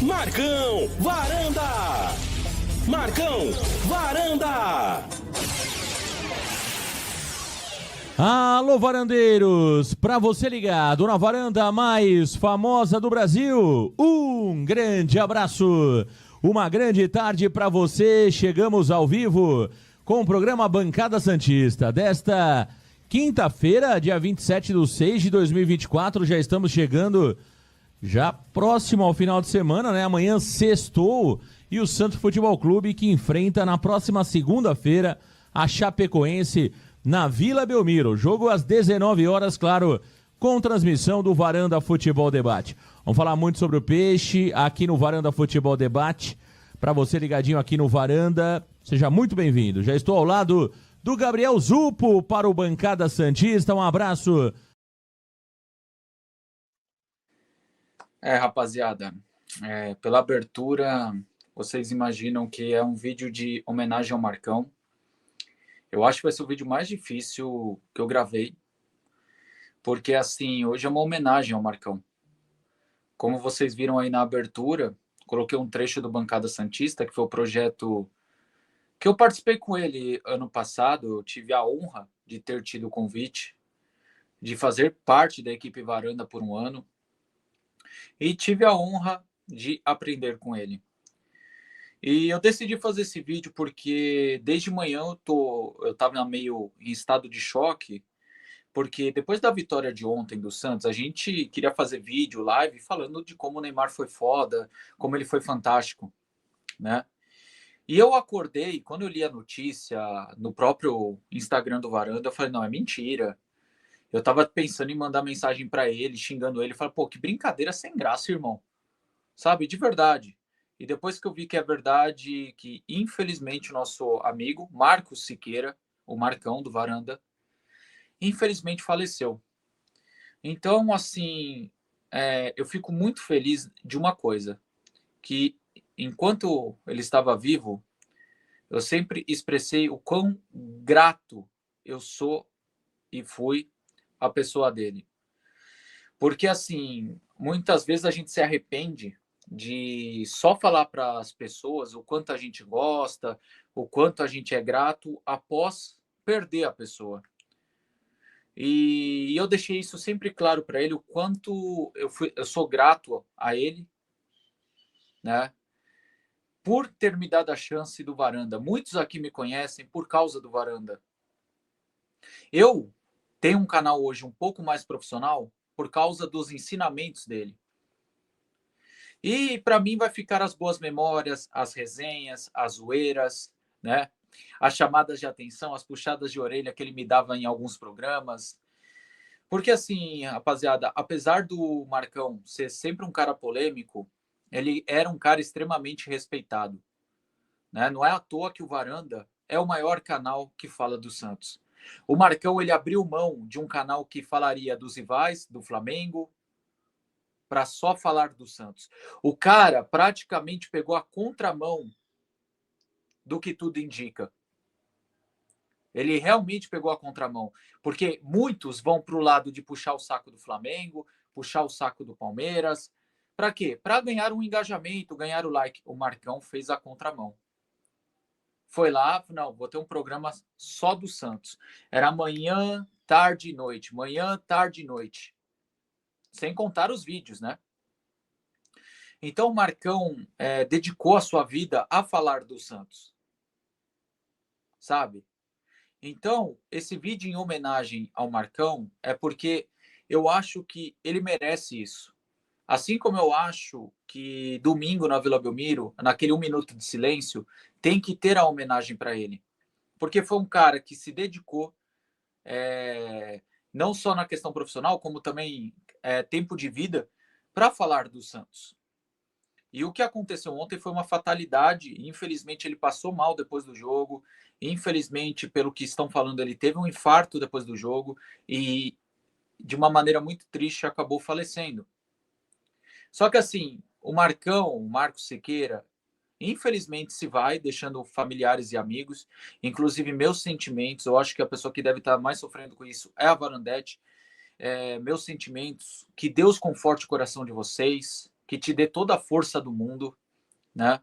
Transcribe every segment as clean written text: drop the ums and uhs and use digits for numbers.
Marcão Varanda! Marcão Varanda! Alô, varandeiros! Para você ligado na varanda mais famosa do Brasil, um grande abraço! Uma grande tarde para você. Chegamos ao vivo com o programa Bancada Santista desta quinta-feira, dia 27/6 de 2024. Já estamos chegando já próximo ao final de semana, né? Amanhã sextou e o Santos Futebol Clube que enfrenta na próxima segunda-feira a Chapecoense na Vila Belmiro. Jogo às 19 horas, claro, com transmissão do Varanda Futebol Debate. Vamos falar muito sobre o Peixe aqui no Varanda Futebol Debate. Para você ligadinho aqui no Varanda, seja muito bem-vindo. Já estou ao lado do Gabriel Zupo para o Bancada Santista. Um abraço. Rapaziada, pela abertura, vocês imaginam que é um vídeo de homenagem ao Marcão. Eu acho que vai ser o vídeo mais difícil que eu gravei, porque, assim, hoje é uma homenagem ao Marcão. Como vocês viram aí na abertura, coloquei um trecho do Bancada Santista, que foi o projeto que eu participei com ele ano passado. Eu tive a honra de ter tido o convite de fazer parte da equipe Varanda por um ano e tive a honra de aprender com ele. E eu decidi fazer esse vídeo porque desde manhã eu estava meio em estado de choque, porque depois da vitória de ontem do Santos, a gente queria fazer vídeo, live, falando de como o Neymar foi foda, como ele foi fantástico, né? E eu acordei, quando eu li a notícia no próprio Instagram do Varanda, eu falei, não, é mentira. Eu tava pensando em mandar mensagem para ele, xingando ele, falei, pô, que brincadeira sem graça, irmão. Sabe, de verdade. E depois que eu vi que é verdade, que infelizmente o nosso amigo Marcos Siqueira, o Marcão do Varanda, infelizmente faleceu. Então, assim, eu fico muito feliz de uma coisa, que enquanto ele estava vivo, eu sempre expressei o quão grato eu sou e fui a pessoa dele. Porque, assim, muitas vezes a gente se arrepende de só falar para as pessoas o quanto a gente gosta, o quanto a gente é grato após perder a pessoa. E eu deixei isso sempre claro para ele, o quanto eu sou grato a ele, né, por ter me dado a chance do Varanda. Muitos aqui me conhecem por causa do Varanda. Eu tenho um canal hoje um pouco mais profissional por causa dos ensinamentos dele. E para mim vai ficar as boas memórias, as resenhas, as zoeiras, né? As chamadas de atenção, as puxadas de orelha que ele me dava em alguns programas. Porque, assim, rapaziada, apesar do Marcão ser sempre um cara polêmico, ele era um cara extremamente respeitado, né? Não é à toa que o Varanda é o maior canal que fala do Santos. O Marcão, ele abriu mão de um canal que falaria dos rivais, do Flamengo, para só falar do Santos. O cara praticamente pegou a contramão do que tudo indica. Ele realmente pegou a contramão, porque muitos vão para o lado de puxar o saco do Flamengo, puxar o saco do Palmeiras. Para quê? Para ganhar um engajamento, ganhar o like. O Marcão fez a contramão. Foi lá, não, vou ter um programa só do Santos. Era manhã, tarde e noite. Manhã, tarde e noite. Sem contar os vídeos, né? Então o Marcão dedicou a sua vida a falar do Santos. Sabe? Então, esse vídeo em homenagem ao Marcão é porque eu acho que ele merece isso. Assim como eu acho que domingo na Vila Belmiro, naquele 1 minuto de silêncio, tem que ter a homenagem para ele. Porque foi um cara que se dedicou, não só na questão profissional, como também tempo de vida, para falar do Santos. E o que aconteceu ontem foi uma fatalidade. Infelizmente, ele passou mal depois do jogo. Infelizmente, pelo que estão falando, ele teve um infarto depois do jogo e, de uma maneira muito triste, acabou falecendo. Só que, assim, o Marcão, o Marcos Siqueira, infelizmente se vai, deixando familiares e amigos, inclusive meus sentimentos. Eu acho que a pessoa que deve estar mais sofrendo com isso é a Varandete. Meus sentimentos, que Deus conforte o coração de vocês, que te dê toda a força do mundo, né?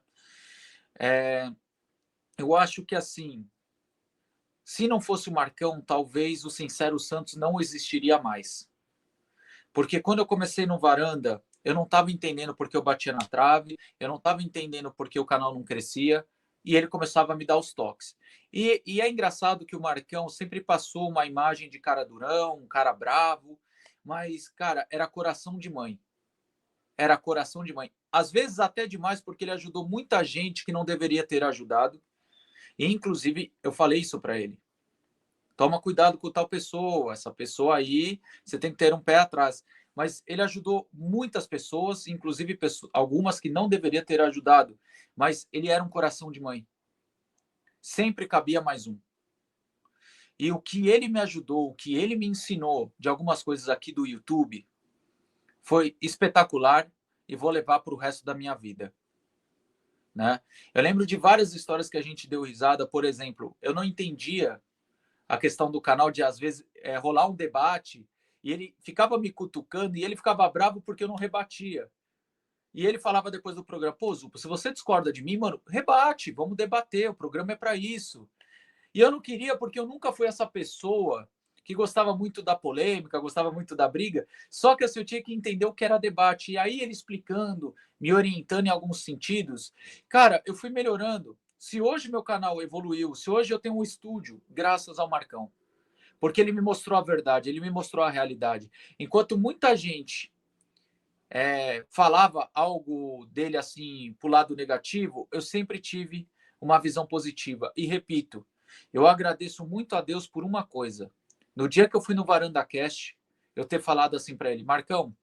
Eu acho que, assim, se não fosse o Marcão, talvez o Sincero Santos não existiria mais. Porque quando eu comecei no Varanda, eu não estava entendendo porque eu batia na trave, eu não estava entendendo porque o canal não crescia, e ele começava a me dar os toques. E é engraçado que o Marcão sempre passou uma imagem de cara durão, um cara bravo, mas, cara, era coração de mãe. Era coração de mãe. Às vezes até demais, porque ele ajudou muita gente que não deveria ter ajudado. E, inclusive, eu falei isso para ele. Toma cuidado com tal pessoa, essa pessoa aí, você tem que ter um pé atrás. Mas ele ajudou muitas pessoas, inclusive algumas que não deveria ter ajudado. Mas ele era um coração de mãe. Sempre cabia mais um. E o que ele me ajudou, o que ele me ensinou de algumas coisas aqui do YouTube foi espetacular e vou levar para o resto da minha vida. Né? Eu lembro de várias histórias que a gente deu risada. Por exemplo, eu não entendia a questão do canal de, às vezes, rolar um debate e ele ficava me cutucando e ele ficava bravo porque eu não rebatia. E ele falava depois do programa, pô, Zupa, se você discorda de mim, mano, rebate, vamos debater, o programa é para isso. E eu não queria porque eu nunca fui essa pessoa que gostava muito da polêmica, gostava muito da briga, só que assim, eu tinha que entender o que era debate. E aí ele explicando, me orientando em alguns sentidos, cara, eu fui melhorando. Se hoje meu canal evoluiu, se hoje eu tenho um estúdio, graças ao Marcão, porque ele me mostrou a verdade, ele me mostrou a realidade. Enquanto muita gente falava algo dele assim, pro lado negativo, eu sempre tive uma visão positiva. E repito, eu agradeço muito a Deus por uma coisa. No dia que eu fui no Varanda Cast, eu ter falado assim para ele, Marcão,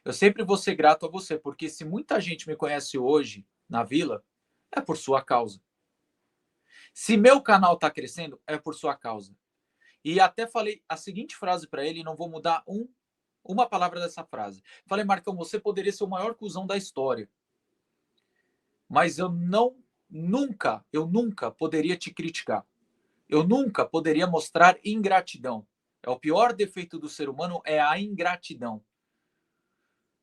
eu sempre vou ser grato a você, porque se muita gente me conhece hoje na Vila, é por sua causa. Se meu canal está crescendo, é por sua causa. E até falei a seguinte frase para ele, não vou mudar uma palavra dessa frase. Falei, Marcão, você poderia ser o maior cuzão da história, mas eu nunca poderia te criticar. Eu nunca poderia mostrar ingratidão. É o pior defeito do ser humano, é a ingratidão.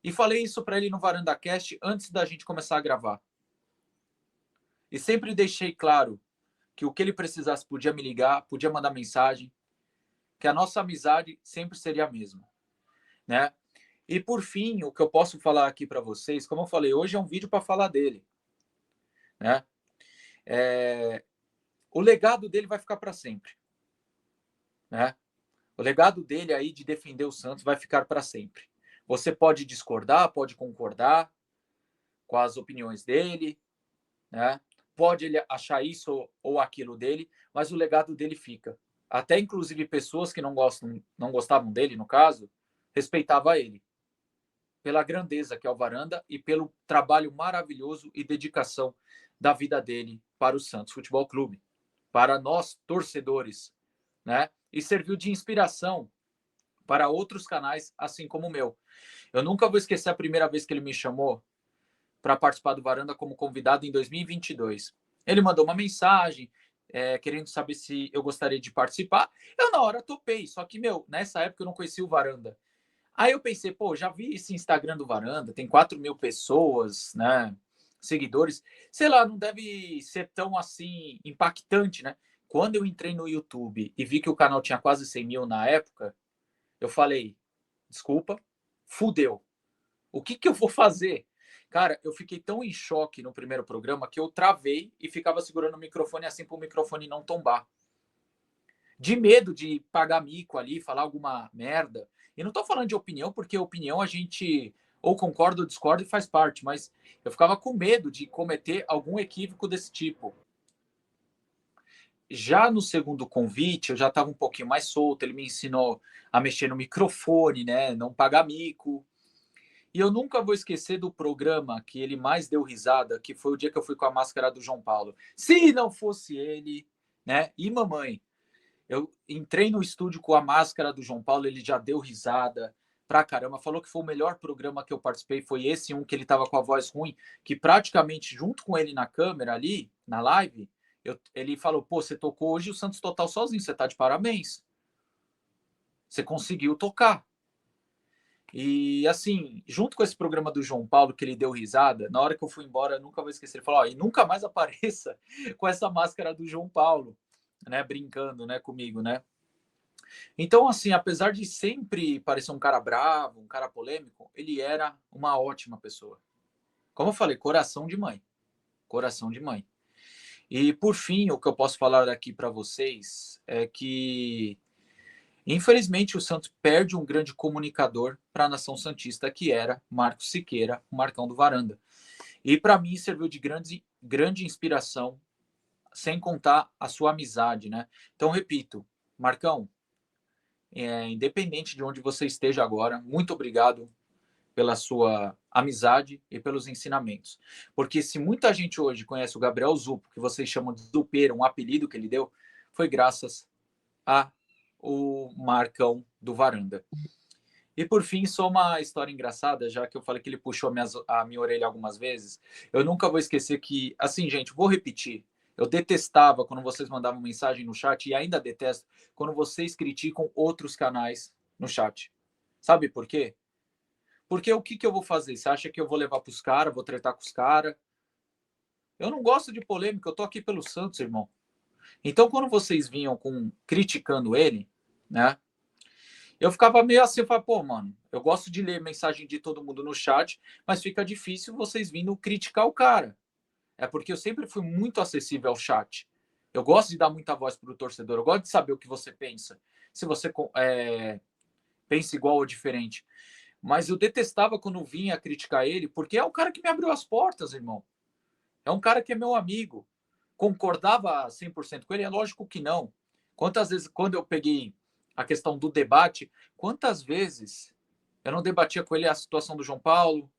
E falei isso para ele no Varanda Cast antes da gente começar a gravar. E sempre deixei claro que o que ele precisasse podia me ligar, podia mandar mensagem, que a nossa amizade sempre seria a mesma, né? E por fim, o que eu posso falar aqui para vocês, como eu falei, hoje é um vídeo para falar dele, né? O legado dele vai ficar para sempre, né? O legado dele aí de defender o Santos vai ficar para sempre. Você pode discordar, pode concordar com as opiniões dele, né? Pode ele achar isso ou aquilo dele, mas o legado dele fica. Até inclusive pessoas que não gostavam dele, no caso, respeitavam ele pela grandeza que é o Varanda e pelo trabalho maravilhoso e dedicação da vida dele para o Santos Futebol Clube, para nós torcedores, né? E serviu de inspiração para outros canais, assim como o meu. Eu nunca vou esquecer a primeira vez que ele me chamou para participar do Varanda como convidado em 2022. Ele mandou uma mensagem querendo saber se eu gostaria de participar. Eu, na hora, topei. Só que, nessa época eu não conhecia o Varanda. Aí eu pensei, pô, já vi esse Instagram do Varanda, tem 4.000 pessoas, né, seguidores. Sei lá, não deve ser tão, assim, impactante, né? Quando eu entrei no YouTube e vi que o canal tinha quase 100 mil na época, eu falei, desculpa, fudeu. O que eu vou fazer? Cara, eu fiquei tão em choque no primeiro programa que eu travei e ficava segurando o microfone assim para o microfone não tombar. De medo de pagar mico ali, falar alguma merda. E não tô falando de opinião, porque opinião a gente ou concorda ou discorda e faz parte, mas eu ficava com medo de cometer algum equívoco desse tipo. Já no segundo convite, eu já estava um pouquinho mais solto, ele me ensinou a mexer no microfone, né, não pagar mico. E eu nunca vou esquecer do programa que ele mais deu risada, que foi o dia que eu fui com a máscara do João Paulo. Se não fosse ele, né? E mamãe, eu entrei no estúdio com a máscara do João Paulo, ele já deu risada pra caramba, falou que foi o melhor programa que eu participei, foi esse um que ele tava com a voz ruim, que praticamente junto com ele na câmera ali, na live, ele falou, pô, você tocou hoje o Santos Total sozinho, você tá de parabéns. Você conseguiu tocar. E assim, junto com esse programa do João Paulo, que ele deu risada, na hora que eu fui embora, eu nunca vou esquecer. Ele falou: ó, e nunca mais apareça com essa máscara do João Paulo, né? Brincando, né, comigo, né? Então, assim, apesar de sempre parecer um cara bravo, um cara polêmico, ele era uma ótima pessoa. Como eu falei, coração de mãe. Coração de mãe. E, por fim, o que eu posso falar aqui para vocês é que, infelizmente, o Santos perde um grande comunicador para a nação santista, que era Marcos Siqueira, o Marcão do Varanda. E, para mim, serviu de grande inspiração, sem contar a sua amizade, né? Então, repito, Marcão, independente de onde você esteja agora, muito obrigado pela sua amizade e pelos ensinamentos. Porque se muita gente hoje conhece o Gabriel Zupo, que vocês chamam de Zupeira, um apelido que ele deu, foi graças a o Marcão do Varanda. E por fim, só uma história engraçada, já que eu falei que ele puxou a minha orelha algumas vezes. Eu nunca vou esquecer que, assim, gente, vou repetir. Eu detestava quando vocês mandavam mensagem no chat e ainda detesto quando vocês criticam outros canais no chat. Sabe por quê? Porque o que eu vou fazer? Você acha que eu vou levar para os caras, vou tretar com os caras? Eu não gosto de polêmica, eu tô aqui pelo Santos, irmão. Então, quando vocês vinham criticando ele, né? Eu ficava meio assim, eu falava, pô, mano, eu gosto de ler mensagem de todo mundo no chat, mas fica difícil vocês vindo criticar o cara. É porque eu sempre fui muito acessível ao chat. Eu gosto de dar muita voz para o torcedor, eu gosto de saber o que você pensa. Se você pensa igual ou diferente. Mas eu detestava quando vinha criticar ele, porque é o cara que me abriu as portas, irmão. É um cara que é meu amigo. Concordava 100% com ele? É lógico que não. Quantas vezes, quando eu peguei a questão do debate, quantas vezes eu não debatia com ele a situação do João Paulo,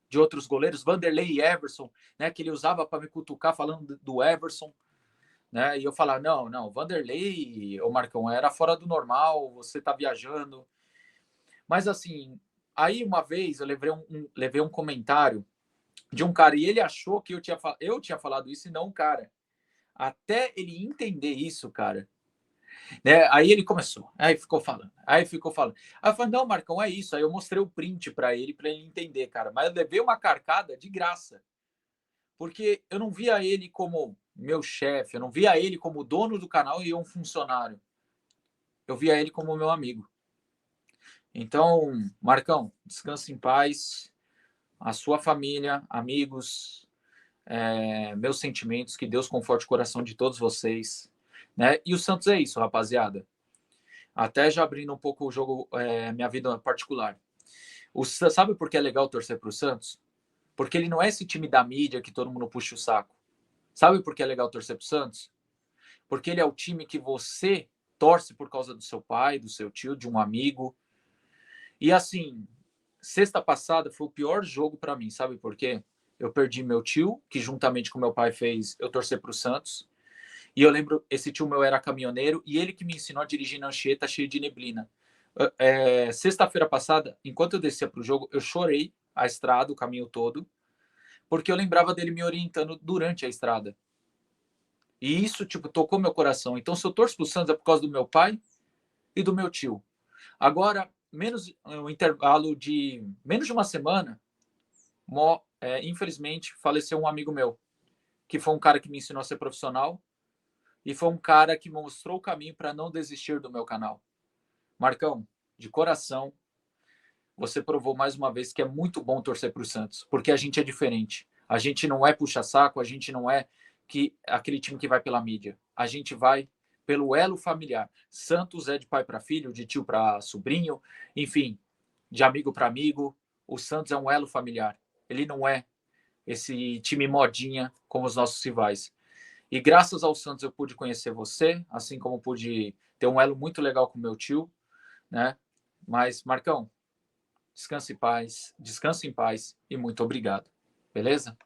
de outros goleiros, Vanderlei e Everson, né, que ele usava para me cutucar falando do Everson, né? E eu falava, não, Vanderlei, ô Marcão, era fora do normal, você tá viajando. Mas assim, aí uma vez eu levei um comentário de um cara e ele achou que eu tinha falado isso e não o cara. Até ele entender isso, cara, né? Aí ele começou, aí ficou falando. Aí eu falei, não, Marcão, é isso. Aí eu mostrei o print para ele entender, cara. Mas eu levei uma carcada de graça, porque eu não via ele como meu chefe, eu não via ele como dono do canal e um funcionário. Eu via ele como meu amigo. Então, Marcão, descanse em paz. A sua família, amigos, meus sentimentos, que Deus conforte o coração de todos vocês, né? E o Santos é isso, rapaziada. Até já abrindo um pouco o jogo, minha vida particular. Sabe por que é legal torcer para o Santos? Porque ele não é esse time da mídia que todo mundo puxa o saco. Sabe por que é legal torcer para o Santos? Porque ele é o time que você torce por causa do seu pai, do seu tio, de um amigo. E assim, sexta passada foi o pior jogo para mim, sabe por quê? Eu perdi meu tio, que juntamente com meu pai fez eu torcer para o Santos. E eu lembro, esse tio meu era caminhoneiro e ele que me ensinou a dirigir na Anchieta cheio de neblina. Sexta-feira passada, enquanto eu descia para o jogo, eu chorei a estrada, o caminho todo, porque eu lembrava dele me orientando durante a estrada. E isso, tipo, tocou meu coração. Então, se eu torço pro Santos é por causa do meu pai e do meu tio. Agora, um intervalo de menos de uma semana, infelizmente, faleceu um amigo meu, que foi um cara que me ensinou a ser profissional e foi um cara que mostrou o caminho para não desistir do meu canal. Marcão, de coração, você provou mais uma vez que é muito bom torcer para o Santos, porque a gente é diferente. A gente não é puxa-saco, a gente não é aquele time que vai pela mídia. A gente vai pelo elo familiar. Santos é de pai para filho, de tio para sobrinho, enfim, de amigo para amigo. O Santos é um elo familiar. Ele não é esse time modinha como os nossos rivais. E graças ao Santos eu pude conhecer você, assim como pude ter um elo muito legal com meu tio, né? Mas, Marcão, descanse em paz e muito obrigado. Beleza?